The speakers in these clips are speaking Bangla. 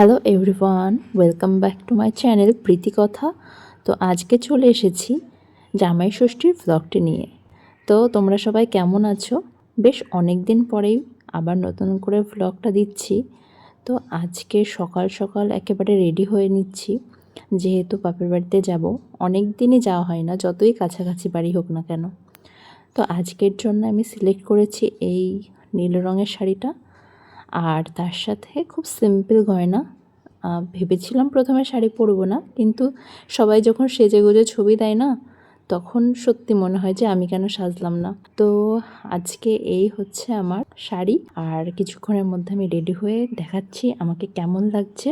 Hello everyone, welcome back to my channel Preeti Kotha. তো আজকে চলে এসেছি জামাই ষষ্ঠীর ভ্লগটি নিয়ে। তো তোমরা সবাই কেমন আছো? বেশ অনেক দিন পরেই আবার নতুন করে ভ্লগটা দিচ্ছি। তো আজকে সকাল সকাল একেবারে রেডি হয়ে নিচ্ছি, যেহেতু বাপের বাড়িতে যাব। অনেক দিনই যাওয়া হয় না, যতই কাছাকাছি বাড়ি হোক না কেন। তো আজকের জন্য আমি সিলেক্ট করেছি এই নীল রঙের শাড়িটা, আর তার সাথে খুব সিম্পল গয়না। ভেবেছিলাম প্রথমে শাড়ি পরবো না, কিন্তু সবাই যখন সেজেগুজে ছবি দেয় না, তখন সত্যি মনে হয় যে আমি কেন সাজলাম না। তো আজকে এই হচ্ছে আমার শাড়ি, আর কিছুক্ষণের মধ্যে আমি রেডি হয়ে দেখাচ্ছি আমাকে কেমন লাগছে।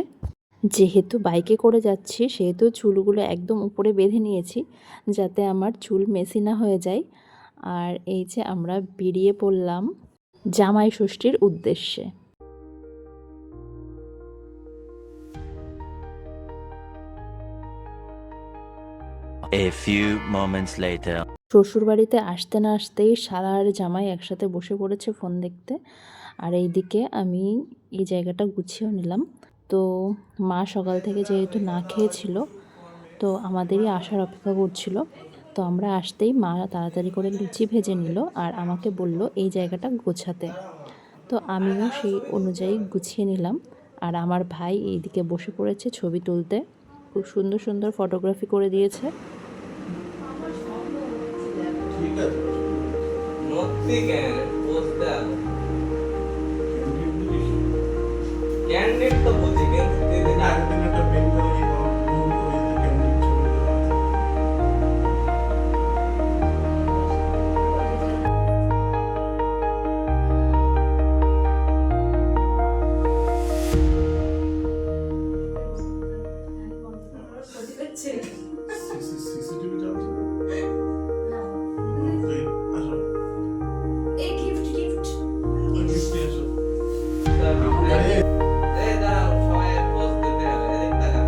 যেহেতু বাইকে করে যাচ্ছি, সেহেতু চুলগুলো একদম উপরে বেঁধে নিয়েছি, যাতে আমার চুল মেসি না হয়ে যায়। আর এই যে আমরা বেরিয়ে পড়লাম জামাই ষষ্ঠীর উদ্দেশ্যে। A few moments later. শ্বশুরবাড়িতে আসতে না আসতেই শালা আর জামাই একসাথে বসে পড়েছে ফোন দেখতে, আর এইদিকে আমি এই জায়গাটা গুছিয়েও নিলাম। তো মা সকাল থেকে যেহেতু না খেয়েছিল, তো আমাদেরই আসার অপেক্ষা করছিল। তো আমরা আসতেই মা তাড়াতাড়ি করে লুচি ভেজে নিল আর আমাকে বলল এই জায়গাটা গোছাতে। তো আমিও সেই অনুযায়ী গুছিয়ে নিলাম। আর আমার ভাই এইদিকে বসে পড়েছে ছবি তুলতে, খুব সুন্দর সুন্দর ফটোগ্রাফি করে দিয়েছে। ক্যান্ডিড তো বুঝি কিন্তু দিদি একদিন একটা বেঙ্গলি সিসিটিভি চালাচ্ছে না আসো এই গিফট গিফট আসো এই দাঁড়াও সবাই পোজ দিতে হবে এদিক তাকা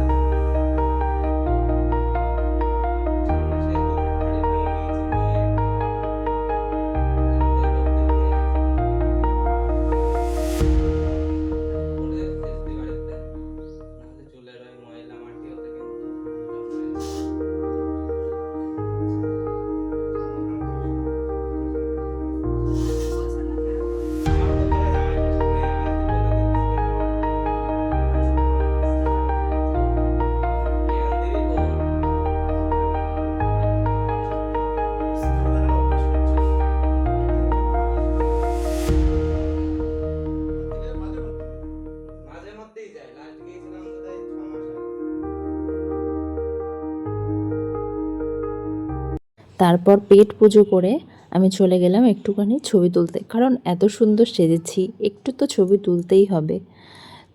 তারপর পেট পুজো করে আমি চলে গেলাম একটুখানি ছবি তুলতে, কারণ এত সুন্দর সেজেছি, একটু তো ছবি তুলতেই হবে।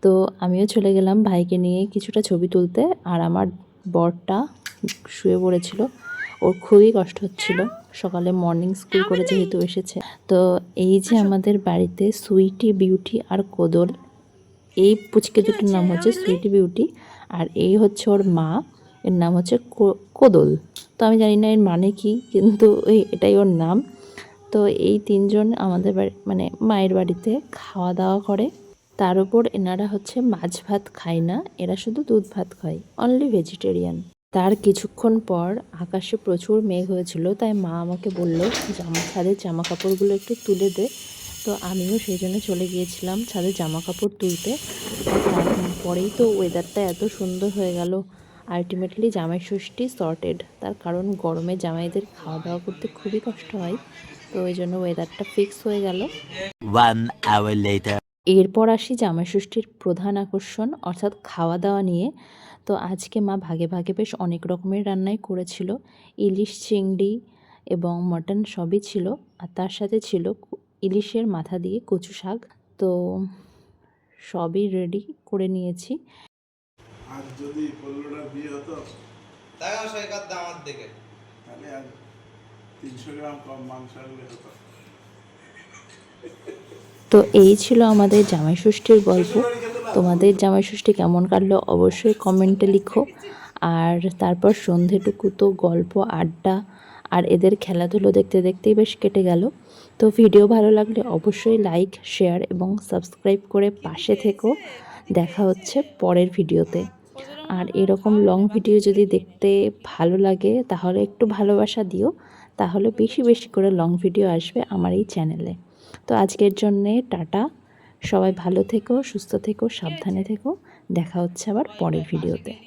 তো আমিও চলে গেলাম ভাইকে নিয়ে কিছুটা ছবি তুলতে। আর আমার বরটা শুয়ে পড়েছিল, ওর খুবই কষ্ট হচ্ছিল, সকালে মর্নিং স্কুল করে যেহেতু এসেছে। তো এই যে আমাদের বাড়িতে সুইটি, বিউটি আর কোদল, এই পুচকে দুটোর নাম হচ্ছে সুইটি বিউটি, আর এই হচ্ছে ওর মা, এর নাম হচ্ছে কোদল। তো আমি জানি না এর মানে কি, কিন্তু এটাই ওর নাম। তো এই তিনজন আমাদের বাড়ি মানে মায়ের বাড়িতে খাওয়া দাওয়া করে। তার উপর এনারা হচ্ছে মাছ ভাত খায় না, এরা শুধু দুধ ভাত খায়, অনলি ভেজিটেরিয়ান। তার কিছুক্ষণ পর আকাশে প্রচুর মেঘ হয়েছিল, তাই মা আমাকে বলল ছাদের জামা কাপড়গুলো একটু তুলে দে। তো আমিও সেই জন্য চলে গিয়েছিলাম ছাদে জামা কাপড় তুলতে। তারপরেই তো ওয়েদারটা এত সুন্দর হয়ে গেল। আলটিমেটলি জামাই ষষ্ঠী সর্টেড, তার কারণ গরমে জামাইদের খাওয়া দাওয়া করতে খুবই কষ্ট হয়, তো ওই জন্য ওয়েদারটা ফিক্স হয়ে গেল। 1 hour later. এরপর আসি জামাই ষষ্ঠীর প্রধান আকর্ষণ, অর্থাৎ খাওয়া দাওয়া নিয়ে। তো আজকে মা ভাগে ভাগে বেশ অনেক রকমের রান্নাই করেছিল, ইলিশ, চিংড়ি এবং মটন সবই ছিল। আর তার সাথে ছিল ইলিশের মাথা দিয়ে কচু শাক। তো সবই রেডি করে নিয়েছি। আর যদি পল্লুটা বিয়ে হতো তাও সৈকত দামার দিকে তাহলে আর 300 গ্রাম কম মাংস আনলে হতো। তো এই ছিল আমাদের জামাই ষষ্ঠীর গল্প। তোমাদের জামাই ষষ্ঠী কেমন কাটলো অবশ্যই কমেন্টে লিখো। আর তারপর সন্ধেটুকু তো গল্প, আড্ডা আর এদের খেলাধুলো দেখতে দেখতেই বেশ কেটে গেল। তো ভিডিও ভালো লাগলে অবশ্যই লাইক, শেয়ার এবং সাবস্ক্রাইব করে পাশে থেকো। দেখা হচ্ছে পরের ভিডিওতে। আর এরকম লং ভিডিও যদি দেখতে ভালো লাগে তাহলে একটু ভালোবাসা দিও, তাহলে বেশি বেশি করে লং ভিডিও আসবে আমার এই চ্যানেলে। তো আজকের জন্যে টাটা, সবাই ভালো থেকো, সুস্থ থেকো, সাবধানে থেকো, দেখা হচ্ছে আবার পরের ভিডিওতে।